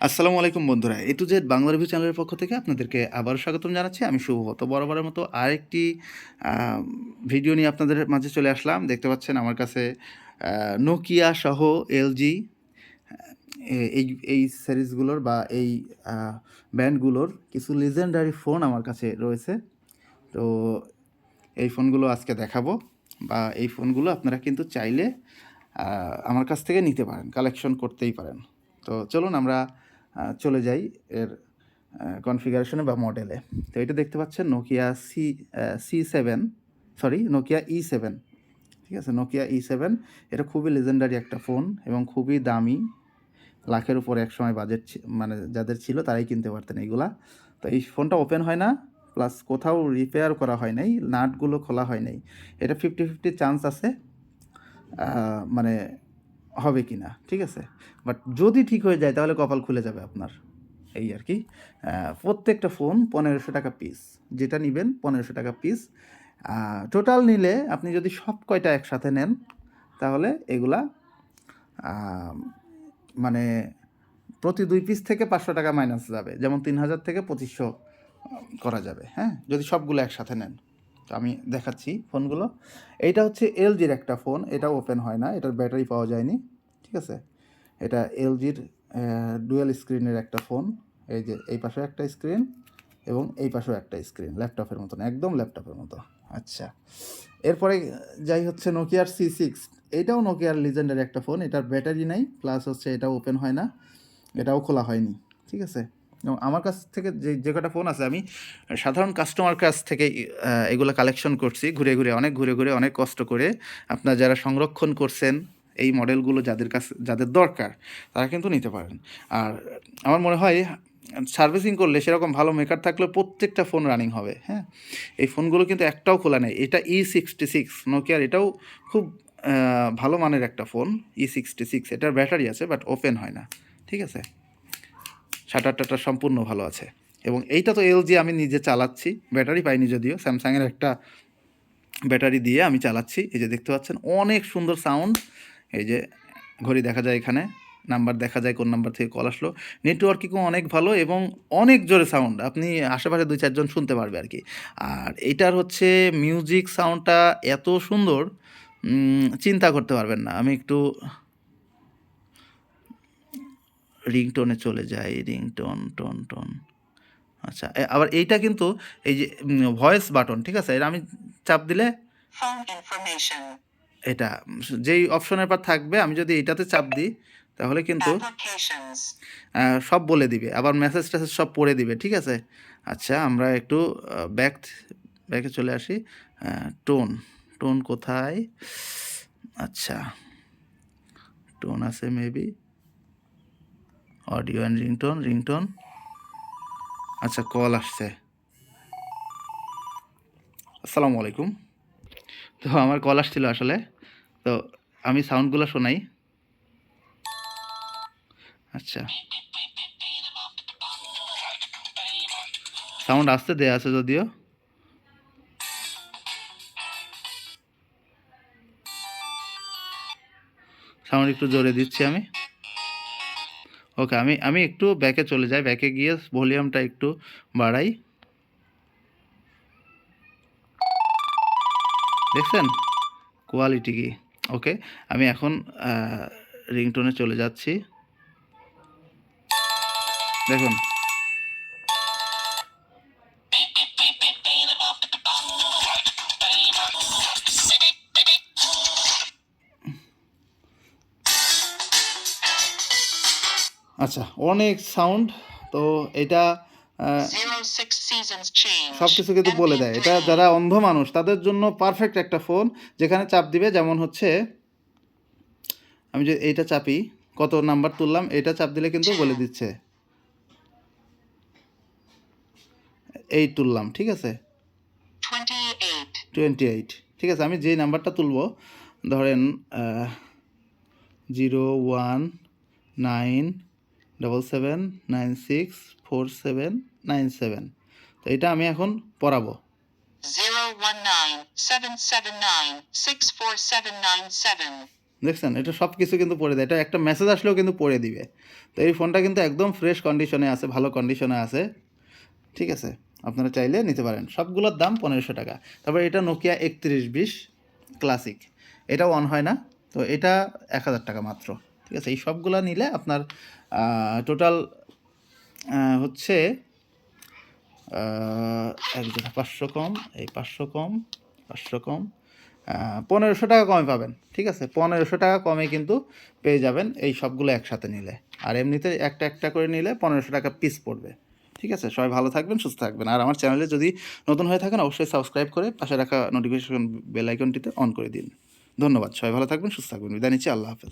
আসসালামু আলাইকুম বন্ধুরা, এ টু জেড বাংলা রিভিউ চ্যানেলের পক্ষ থেকে আপনাদেরকে আবারও স্বাগতম জানাচ্ছি। আমি শুভ। তো বরাবরের মতো আরেকটি ভিডিও নিয়ে আপনাদের মাঝে চলে আসলাম। দেখতে পাচ্ছেন আমার কাছে নোকিয়া সহ এলজি এই এই সিরিজগুলোর বা এই ব্র্যান্ডগুলোর কিছু লিজেন্ডারি ফোন আমার কাছে রয়েছে। তো এই ফোনগুলো আজকে দেখাবো, বা এই ফোনগুলো আপনারা কিন্তু চাইলে আমার কাছ থেকে নিতে পারেন, কালেকশন করতেই পারেন। তো চলুন আমরা চলে যাই এর কনফিগারেশনে বা মডেলে। তো এটা দেখতে পাচ্ছেন নোকিয়া সি7, সরি নোকিয়া ই7। ঠিক আছে, নোকিয়া ই7। এটা খুবই লেজেন্ডারি একটা ফোন এবং খুবই দামি, লাখের উপরে একসময় বাজেট মানে যাদের ছিল তারাই কিনতে পারতেন এইগুলা। তো এই ফোনটা ওপেন হয় না, প্লাস কোথাও রিপেয়ার করা হয় নাই, নাটগুলো খোলা হয় নাই। এটা 50-50 চান্স আছে মানে হবে কি না, ঠিক আছে। বাট যদি ঠিক হয়ে যায় তাহলে কপাল খুলে যাবে আপনার, এই আর কি। প্রত্যেকটা ফোন 1500 টাকা পিস, যেটা নেবেন 1500 টাকা পিস। টোটাল নিলে আপনি যদি সব কয়টা একসাথে নেন তাহলে এগুলা মানে প্রতি 2 পিস থেকে 500 টাকা মাইনাস যাবে, যেমন 3000 থেকে 2500 করা যাবে, হ্যাঁ, যদি সবগুলো একসাথে নেন। তো আমি দেখাচ্ছি ফোনগুলো। এইটা হচ্ছে এলজির একটা ফোন, এটা ওপেন হয় না, এটার ব্যাটারি পাওয়া যায়নি, ঠিক আছে। এটা এলজির ডুয়েল স্ক্রিনের একটা ফোন। এই যে এই পাশেও একটা স্ক্রিন এবং এই পাশেও একটা স্ক্রিন, ল্যাপটপের মতন, একদম ল্যাপটপের মতো। আচ্ছা, এরপরে যাই হচ্ছে নোকিয়ার সি6। এইটাও নোকিয়ার লিজেন্ডারি একটা ফোন, এটার ব্যাটারি নাই, প্লাস হচ্ছে এটাও ওপেন হয় না, এটাও খোলা হয়নি, ঠিক আছে। এবং আমার কাছ থেকে যে কটা ফোন আছে, আমি সাধারণ কাস্টমার কাছ থেকে এগুলো কালেকশন করছি, ঘুরে ঘুরে, অনেক ঘুরে ঘুরে, অনেক কষ্ট করে। আপনারা যারা সংরক্ষণ করছেন এই মডেলগুলো, যাদের দরকার তারা কিন্তু নিতে পারেন। আর আমার মনে হয় সার্ভিসিং করলে সেরকম ভালো মেকার থাকলে প্রত্যেকটা ফোন রানিং হবে, হ্যাঁ। এই ফোনগুলো কিন্তু একটাও খোলা নেই। এটা E66 নোকিয়ার, এটাও খুব ভালো মানের একটা ফোন। E66, এটার ব্যাটারি আছে বাট ওপেন হয় না, ঠিক আছে। শাটার টাটার সম্পূর্ণ ভালো আছে। এবং এইটা তো এলজি, আমি নিজে চালাচ্ছি, ব্যাটারি পাইনি যদিও, স্যামসাংয়ের একটা ব্যাটারি দিয়ে আমি চালাচ্ছি। এই যে দেখতে পাচ্ছেন অনেক সুন্দর সাউন্ড। এই যে ঘড়ি দেখা যায়, এখানে নাম্বার দেখা যায়, কোন নাম্বার থেকে কল আসলো। নেটওয়ার্কিংও অনেক ভালো এবং অনেক জোরে সাউন্ড, আপনি আশেপাশে 2-4 জন শুনতে পারবে আর কি। আর এইটার হচ্ছে মিউজিক সাউন্ডটা এত সুন্দর, চিন্তা করতে পারবেন না। আমি একটু রিংটোনে চলে যাই, রিংটোন টোন টোন। আচ্ছা, আবার এইটা কিন্তু এই যে ভয়েস বাটন, ঠিক আছে, এটা আমি চাপ দিলে এটা যেই অপশনের পর থাকবে, আমি যদি এটাতে চাপ দিই তাহলে কিন্তু সব বলে দিবে, আবার মেসেজ টেসেজ সব পড়ে দিবে, ঠিক আছে। আচ্ছা, আমরা একটু ব্যাকে চলে আসি। টোন টোন কোথায়? আচ্ছা, টোন আছে মেবি, অডিও অ্যান্ড রিংটোন। আচ্ছা, কল আসছে। আসসালামু আলাইকুম। তো আমার কল আসছিল আসলে, তো আমি সাউন্ডগুলো শোনাই। আচ্ছা, সাউন্ড আসতে দেয়া আছে যদিও। সাউন্ড একটু জোরে দিচ্ছি আমি। ওকে, আমি একটু ব্যাকে চলে যাই, ব্যাকে গিয়ে ভলিউমটা একটু বাড়াই। দেখছেন কোয়ালিটি কি? ওকে, আমি এখন রিংটোনে চলে যাচ্ছি। দেখুন, আচ্ছা, অনেক সাউন্ড। তো এটা সব কিছু কিন্তু বলে দেয়। এটা যারা অন্ধ মানুষ তাদের জন্য পারফেক্ট একটা ফোন, যেখানে চাপ দিবে, যেমন হচ্ছে আমি যে এইটা চাপি, কত নাম্বার তুললাম, এটা চাপ দিলে কিন্তু বলে দিচ্ছে 8 তুললাম, ঠিক আছে, 28, ঠিক আছে। আমি যেই নাম্বারটা তুলবো, ধরেন 019797964797, তো এটা আমি এখন পড়াবো। 019779647797 দেখছেন এটা সব কিছু কিন্তু পড়ে দেয়, এটা একটা মেসেজ আসলেও কিন্তু পড়ে দিবে। তো এই ফোনটা কিন্তু একদম ফ্রেশ কন্ডিশনে আছে, ভালো কন্ডিশনে আছে, ঠিক আছে? আপনারা চাইলে নিতে পারেন। সবগুলোর দাম ১৫০০ টাকা। তারপরে এটা নোকিয়া ৩১২০ ক্লাসিক, এটাও অন হয় না, তো এটা ১,০০০ টাকা মাত্র, ঠিক আছে? এই সবগুলা নিলে আপনার টোটাল হচ্ছে এক জোড়া ৫০০ কম, এই ৫০০ কম, ৫০০ কম, ১৫০০ টাকা কমে পাবেন, ঠিক আছে? ১৫০০ টাকা কমে কিন্তু পেয়ে যাবেন এই সবগুলো একসাথে নিলে। আর এমনিতে একটা একটা করে নিলে ১৫০০ টাকা পিস পড়বে, ঠিক আছে? সবাই ভালো থাকবেন, সুস্থ থাকবেন। আর আমার চ্যানেলে যদি নতুন হয়ে থাকেন অবশ্যই সাবস্ক্রাইব করে পাশে রাখা নোটিফিকেশন বেল আইকনটিতে অন করে দিন। ধন্যবাদ। সবাই ভালো থাকবেন, সুস্থ থাকবেন। বিদায় নিচ্ছি। আল্লাহ হাফেজ।